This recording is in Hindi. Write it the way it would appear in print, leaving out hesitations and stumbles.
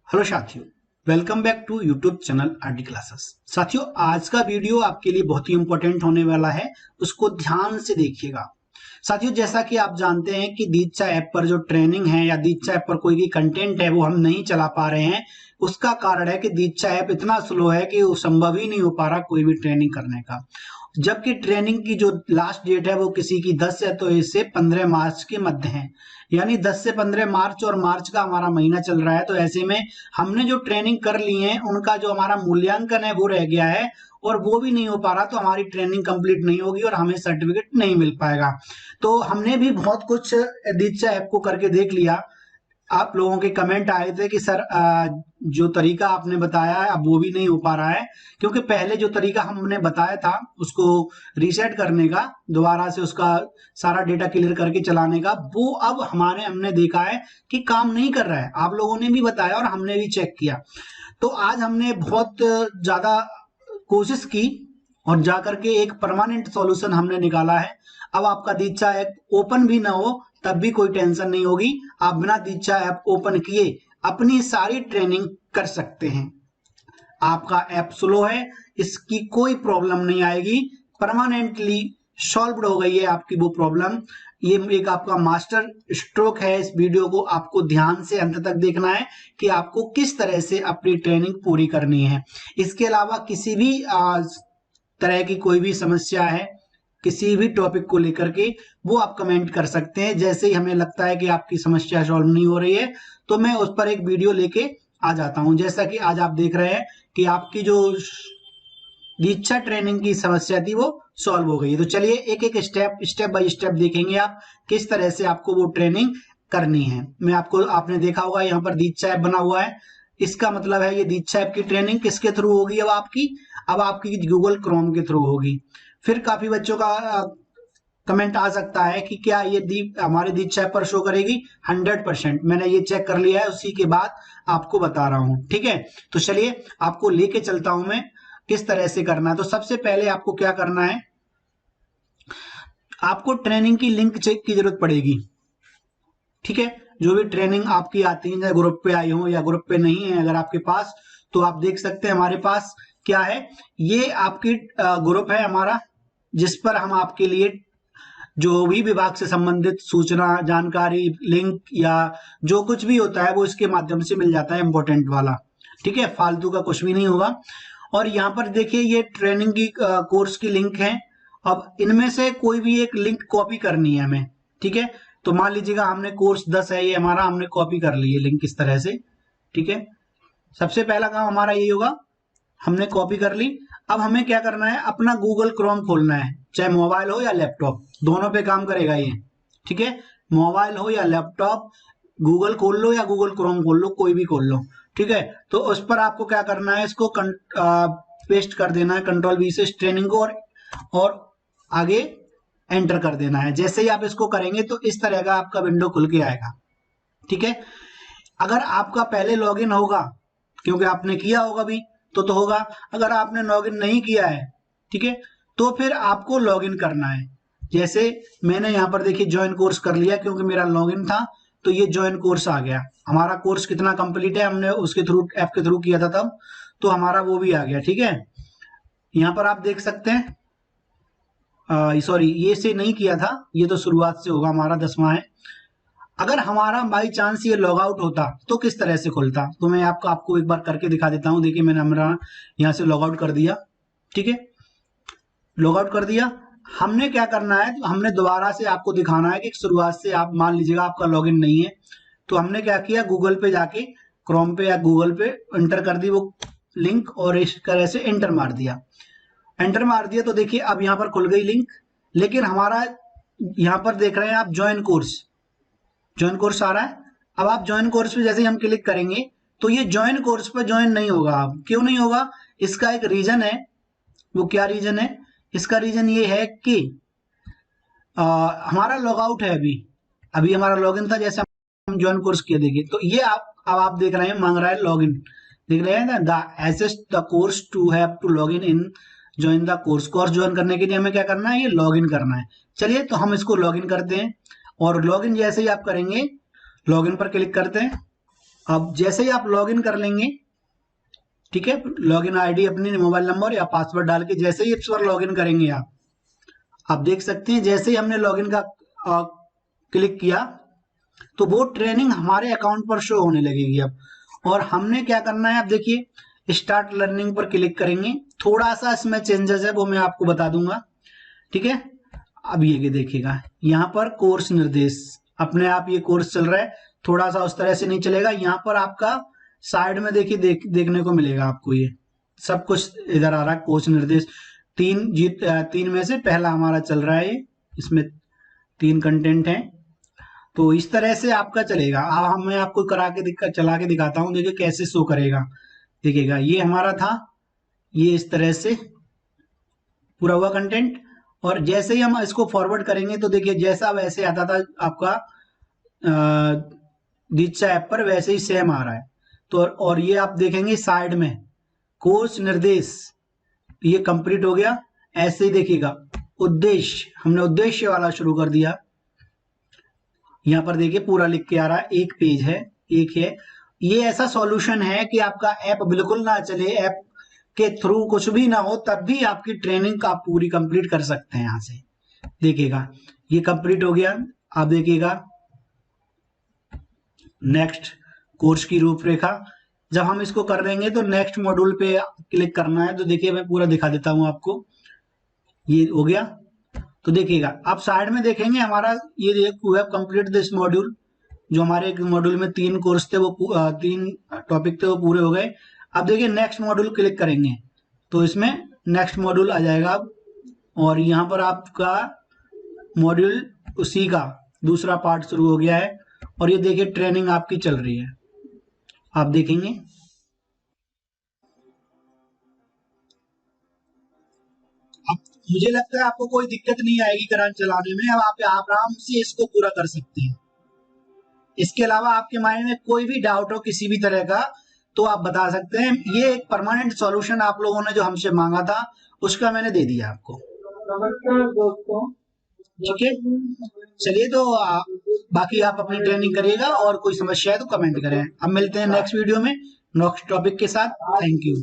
हेलो साथियों, welcome back to YouTube channel RD classes. साथियों, आज का वीडियो आपके लिए बहुत ही इंपॉर्टेंट होने वाला है, उसको ध्यान से देखिएगा। साथियों, जैसा कि आप जानते हैं कि दीक्षा ऐप पर जो ट्रेनिंग है या दीक्षा ऐप पर कोई भी कंटेंट है वो हम नहीं चला पा रहे हैं। उसका कारण है कि दीक्षा ऐप इतना स्लो है कि वो संभव ही नहीं हो पा रहा कोई भी ट्रेनिंग करने का। जबकि ट्रेनिंग की जो लास्ट डेट है वो किसी की 10 है तो इससे 15 मार्च के मध्य है, यानी 10 से 15 मार्च, और मार्च का हमारा महीना चल रहा है। तो ऐसे में हमने जो ट्रेनिंग कर ली है उनका जो हमारा मूल्यांकन है वो रह गया है, और वो भी नहीं हो पा रहा, तो हमारी ट्रेनिंग कंप्लीट नहीं होगी और हमें सर्टिफिकेट नहीं मिल पाएगा। तो हमने भी बहुत कुछ दीक्षा ऐप को करके देख लिया। आप लोगों के कमेंट आए थे कि सर जो तरीका आपने बताया है अब वो भी नहीं हो पा रहा है, क्योंकि पहले जो तरीका हमने बताया था उसको रीसेट करने का, दोबारा से उसका सारा डेटा क्लियर करके चलाने का, वो अब हमने देखा है कि काम नहीं कर रहा है। आप लोगों ने भी बताया और हमने भी चेक किया। तो आज हमने बहुत ज्यादा कोशिश की और जाकर के एक परमानेंट सॉल्यूशन हमने निकाला है। अब आपका दीक्षा ऐप ओपन भी ना हो तब भी कोई टेंशन नहीं होगी, आप बिना दीक्षा ऐप ओपन किए अपनी सारी ट्रेनिंग कर सकते हैं। आपका ऐप स्लो है, इसकी कोई प्रॉब्लम नहीं आएगी, परमानेंटली सॉल्व हो गई है आपकी वो प्रॉब्लम। ये एक आपका मास्टर स्ट्रोक है। इस वीडियो को आपको ध्यान से अंत तक देखना है कि आपको किस तरह से अपनी ट्रेनिंग पूरी करनी है। इसके अलावा किसी भी तरह की कोई भी समस्या है किसी भी टॉपिक को लेकर के, वो आप कमेंट कर सकते हैं। जैसे ही हमें लगता है कि आपकी समस्या सॉल्व नहीं हो रही है तो मैं उस पर एक वीडियो लेके आ जाता हूं। जैसा कि आज आप देख रहे हैं कि आपकी जो दीक्षा ट्रेनिंग की समस्या थी वो सॉल्व हो गई है। तो चलिए एक एक स्टेप बाय स्टेप देखेंगे आप किस तरह से आपको वो ट्रेनिंग करनी है। मैं आपको आपने देखा होगा यहाँ पर दीक्षा ऐप बना हुआ है, इसका मतलब है ये दीक्षा ऐप की ट्रेनिंग किसके थ्रू होगी। अब आपकी गूगल क्रोम के थ्रू होगी। फिर काफी बच्चों का कमेंट आ सकता है कि क्या ये हमारे दीक्षा ऐप पर शो करेगी। 100% मैंने ये चेक कर लिया है, उसी के बाद आपको बता रहा हूं। ठीक है, तो चलिए आपको लेके चलता हूं मैं किस तरह से करना है। तो सबसे पहले आपको क्या करना है, आपको ट्रेनिंग की लिंक चेक की जरूरत पड़ेगी। ठीक है, जो भी ट्रेनिंग आपकी आती है, चाहे ग्रुप पे आई हो या ग्रुप पे नहीं है अगर आपके पास, तो आप देख सकते हैं हमारे पास क्या है। ये आपकी ग्रुप है हमारा, जिस पर हम आपके लिए जो भी विभाग से संबंधित सूचना, जानकारी, लिंक या जो कुछ भी होता है वो इसके माध्यम से मिल जाता है, इंपॉर्टेंट वाला। ठीक है, फालतू का कुछ भी नहीं होगा। और यहाँ पर देखिए ये ट्रेनिंग की कोर्स की लिंक है। अब इनमें से कोई भी एक लिंक कॉपी करनी है हमें। ठीक है, तो मान लीजिएगा हमने कोर्स 10 है ये हमारा, हमने कॉपी कर ली है लिंक इस तरह से। ठीक है, सबसे पहला काम हमारा यही होगा, हमने कॉपी कर ली। अब हमें क्या करना है, अपना गूगल क्रोम खोलना है, चाहे मोबाइल हो या लैपटॉप, दोनों पे काम करेगा ये। ठीक है, मोबाइल हो या लैपटॉप, गूगल खोल लो या गूगल क्रोम खोल लो, कोई भी खोल लो। ठीक है, तो उस पर आपको क्या करना है, इसको पेस्ट कर देना है कंट्रोल वी से ट्रेनिंग को, और आगे एंटर कर देना है। जैसे ही आप इसको करेंगे तो इस तरह का आपका विंडो खुल के आएगा। ठीक है, अगर आपका पहले लॉगिन होगा, क्योंकि आपने किया होगा भी तो होगा। अगर आपने लॉगिन नहीं किया है, ठीक है, तो फिर आपको लॉगिन करना है। जैसे मैंने यहाँ पर देखिए ज्वाइन कोर्स कर लिया, क्योंकि मेरा लॉगिन था तो ये ज्वाइन कोर्स आ गया। हमारा कोर्स कितना कंप्लीट है, हमने उसके थ्रू ऐप के थ्रू किया था तब, तो हमारा वो भी आ गया। ठीक है, यहाँ पर आप देख सकते हैं, सॉरी ये से नहीं किया था, ये तो शुरुआत से होगा, हमारा 10वां है। अगर हमारा बाई चांस ये लॉग आउट होता तो किस तरह से खुलता, तो मैं आपको एक बार करके दिखा देता हूं। देखिए मैंने हमारा यहाँ से लॉग आउट कर दिया। ठीक है, लॉग आउट कर दिया। हमने क्या करना है, हमने दोबारा से आपको दिखाना है कि शुरुआत से आप मान लीजिएगा आपका लॉगिन नहीं है, तो हमने क्या किया, गूगल पे जाके क्रोम पे या गूगल पे एंटर कर दी वो लिंक, और इस तरह से एंटर मार दिया। एंटर मार दिया तो देखिए अब यहाँ पर खुल गई लिंक, लेकिन हमारा यहाँ पर देख रहे हैं आप ज्वाइन कोर्स, ज्वाइन कोर्स आ रहा है। अब आप ज्वाइन कोर्स पे जैसे ही हम क्लिक करेंगे तो ये ज्वाइन कोर्स पर ज्वाइन नहीं होगा। अब क्यों नहीं होगा, इसका एक रीजन है। वो क्या रीजन है, इसका रीजन ये है कि हमारा लॉग आउट है अभी, अभी हमारा लॉगिन था जैसे हम ज्वाइन कोर्स किया। देखिए तो ये अब आप देख रहे हैं मांग रहा है लॉगिन, देख रहे हैं the access the course to have to login in join the course. Course join करने के लिए हमें क्या करना है, ये लॉगिन करना है। चलिए तो हम इसको लॉगिन करते हैं, और लॉगिन जैसे ही आप करेंगे, लॉगिन पर क्लिक करते हैं। अब जैसे ही आप लॉगिन कर लेंगे, ठीक है, लॉगिन आईडी अपनी मोबाइल नंबर या पासवर्ड डाल के जैसे ही इस पर लॉगिन करेंगे आप देख सकते हैं जैसे ही हमने लॉगिन का क्लिक किया तो वो ट्रेनिंग हमारे अकाउंट पर शो होने लगेगी अब। और हमने क्या करना है, आप देखिए स्टार्ट लर्निंग पर क्लिक करेंगे, थोड़ा सा इसमें चेंजेस है वो मैं आपको बता दूंगा, ठीक है। अब ये देखिएगा यहाँ पर कोर्स निर्देश, अपने आप ये कोर्स चल रहा है, थोड़ा सा उस तरह से नहीं चलेगा। यहाँ पर आपका साइड में देखिए देखने को मिलेगा आपको ये सब कुछ इधर आ रहा है, कोर्स निर्देश। तीन में से पहला हमारा चल रहा है ये, इसमें 3 कंटेंट हैं, तो इस तरह से आपका चलेगा। अब मैं आपको चला के दिखाता हूँ, देखिए कैसे शो करेगा। देखिएगा ये हमारा था, ये इस तरह से पूरा हुआ कंटेंट, और जैसे ही हम इसको फॉरवर्ड करेंगे तो देखिए जैसा वैसे आता था आपका दीक्षा ऐप पर, वैसे ही सेम आ रहा है। तो और ये आप देखेंगे साइड में कोर्स निर्देश, ये कंप्लीट हो गया। ऐसे ही देखिएगा उद्देश्य, हमने उद्देश्य वाला शुरू कर दिया। यहाँ पर देखिए पूरा लिख के आ रहा है, एक पेज है, एक है। ये ऐसा सॉल्यूशन है कि आपका ऐप बिल्कुल ना चले, ऐप के थ्रू कुछ भी ना हो, तब भी आपकी ट्रेनिंग का आप पूरी कंप्लीट कर सकते हैं। यहाँ से देखिएगा ये कंप्लीट हो गया। आप देखिएगा नेक्स्ट कोर्स की रूपरेखा, जब हम इसको कर देंगे तो नेक्स्ट मॉड्यूल पे क्लिक करना है। तो देखिए मैं पूरा दिखा देता हूं आपको, ये हो गया। तो देखिएगा आप साइड में देखेंगे हमारा ये we have complete this module, जो हमारे एक मॉड्यूल में 3 कोर्स थे, वो 3 टॉपिक थे, वो पूरे हो गए। अब देखिए नेक्स्ट मॉड्यूल क्लिक करेंगे तो इसमें नेक्स्ट मॉड्यूल आ जाएगा, और यहाँ पर आपका मॉड्यूल उसी का दूसरा पार्ट शुरू हो गया है। और ये देखिए ट्रेनिंग आपकी चल रही है, आप देखेंगे। अब मुझे लगता है आपको कोई दिक्कत नहीं आएगी करंट चलाने में, अब आप आराम से इसको पूरा कर सकते हैं। इसके अलावा आपके माइंड में कोई भी डाउट हो किसी भी तरह का तो आप बता सकते हैं। ये एक परमानेंट सॉल्यूशन आप लोगों ने जो हमसे मांगा था उसका मैंने दे दिया आपको। नमस्कार दोस्तों, ठीक है, चलिए तो बाकी आप अपनी ट्रेनिंग करिएगा, और कोई समस्या है तो कमेंट करें। अब मिलते हैं नेक्स्ट वीडियो में नेक्स्ट टॉपिक के साथ। Thank you.